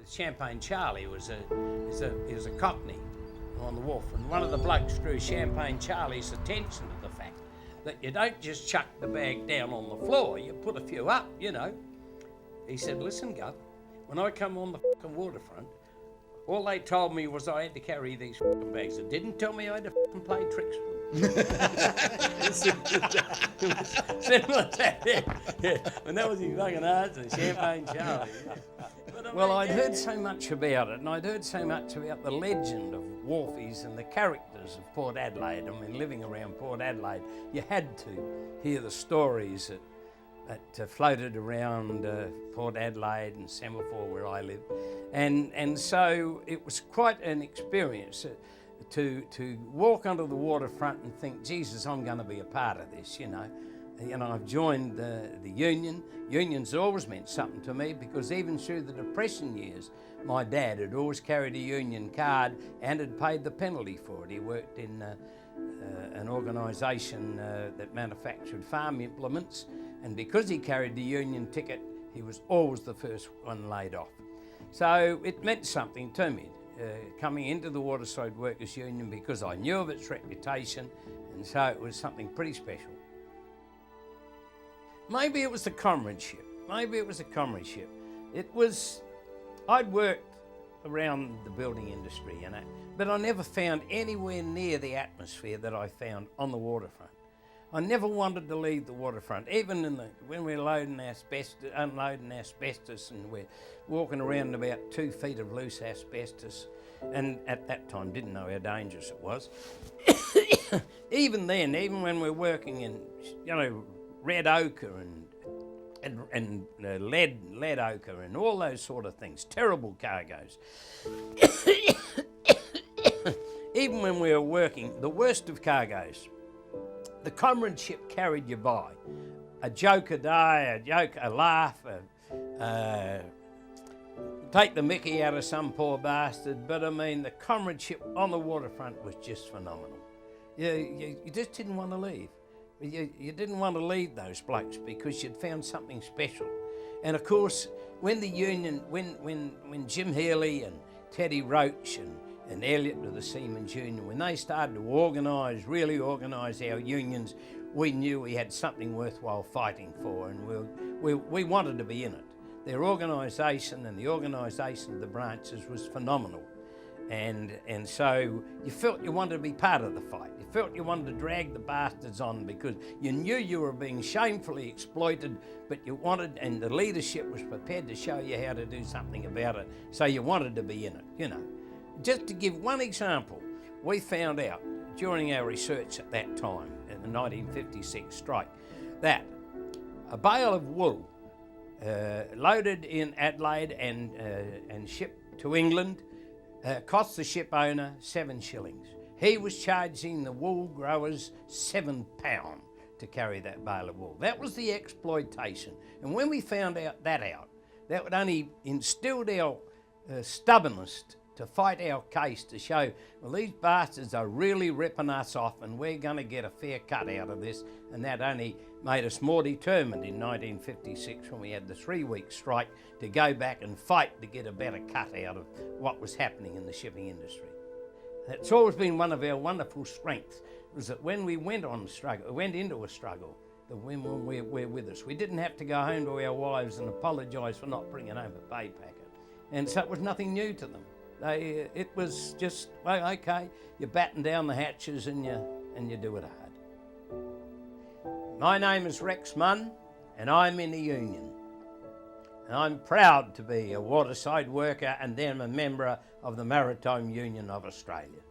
Champagne Charlie was a cockney on the wharf, and one of the blokes drew Champagne Charlie's attention to the fact that you don't just chuck the bag down on the floor, you put a few up, you know. He said, listen, Gov, when I come on the fucking waterfront, all they told me was I had to carry these fucking bags. They didn't tell me I had to fucking play tricks with them. Simple as that, yeah. And that was his fucking answer, Champagne Charlie. Well, I'd heard so much about it, and I'd heard so much about the legend of wharfies and the characters of Port Adelaide. I mean, living around Port Adelaide, you had to hear the stories that floated around Port Adelaide and Semaphore, where I live. And so it was quite an experience to walk onto the waterfront and think, Jesus, I'm going to be a part of this, you know. I've joined the union. Unions always meant something to me, because even through the Depression years, my dad had always carried a union card and had paid the penalty for it. He worked in an organisation that manufactured farm implements, and because he carried the union ticket, he was always the first one laid off. So it meant something to me, coming into the Waterside Workers Union, because I knew of its reputation, and so it was something pretty special. Maybe it was the comradeship. I'd worked around the building industry, you know, but I never found anywhere near the atmosphere that I found on the waterfront. I never wanted to leave the waterfront, even when we're unloading asbestos, and we're walking around in about 2 feet of loose asbestos, and at that time didn't know how dangerous it was. Even then, even when we're working in, you know, red ochre and lead ochre and all those sort of things, terrible cargoes. Even when we were working the worst of cargoes, the comradeship carried you by. A joke a day, a laugh, take the mickey out of some poor bastard, but I mean, the comradeship on the waterfront was just phenomenal. You just didn't want to leave. You didn't want to leave those blokes because you'd found something special. And of course, when the union, when Jim Healy and Teddy Roach and Elliot of the Seamen's Union, when they started to really organise our unions, we knew we had something worthwhile fighting for, and we wanted to be in it. Their organisation and the organisation of the branches was phenomenal. And so you felt you wanted to be part of the fight. You felt you wanted to drag the bastards on because you knew you were being shamefully exploited, but you wanted, and the leadership was prepared to show you how to do something about it, so you wanted to be in it, you know. Just to give one example, we found out during our research at that time, in the 1956 strike, that a bale of wool loaded in Adelaide and shipped to England cost the ship owner 7 shillings. He was charging the wool growers £7 to carry that bale of wool. That was the exploitation. And when we found that would only instilled our stubbornness to fight our case, to show, well, these bastards are really ripping us off and we're going to get a fair cut out of this. And that only made us more determined in 1956, when we had the 3-week strike, to go back and fight to get a better cut out of what was happening in the shipping industry. That's always been one of our wonderful strengths, was that when we went into a struggle, the women were with us. We didn't have to go home to our wives and apologise for not bringing home a pay packet. And so it was nothing new to them. It was just, well, okay, you batten down the hatches and you do it hard. My name is Rex Munn, and I'm in the union. And I'm proud to be a waterside worker and then a member of the Maritime Union of Australia.